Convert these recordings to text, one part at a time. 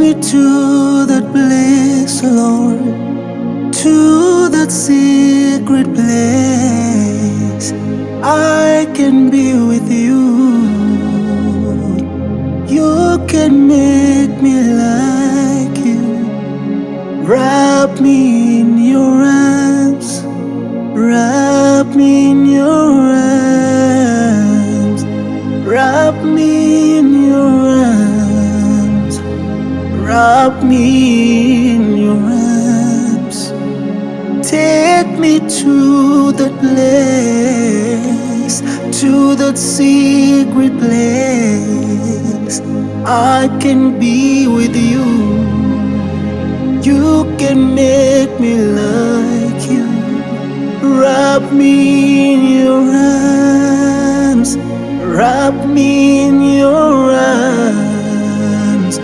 me to that place, Lord, to that secret place. I can be with you. You can make me like you. Wrap me in your arms. Wrap me in your arms. Wrap me in your arms. Wrap me in your arms. Take me to that place, to that secret place. I can be with you. You can make me like you. Wrap me in your arms. Wrap me in your arms.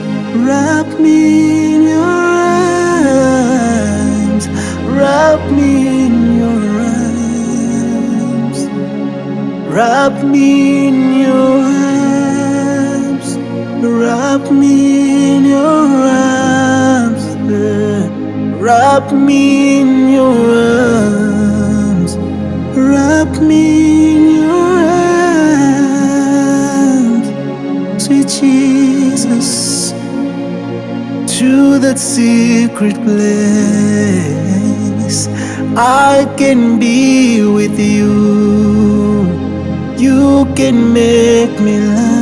Wrap me in your arms. Wrap me in your arms. Wrap me in your arms. Wrap me in your arms. Wrap me in your arms. Wrap me in your arms. Sweet Jesus, to that secret place. I can be with you. You can make me laugh.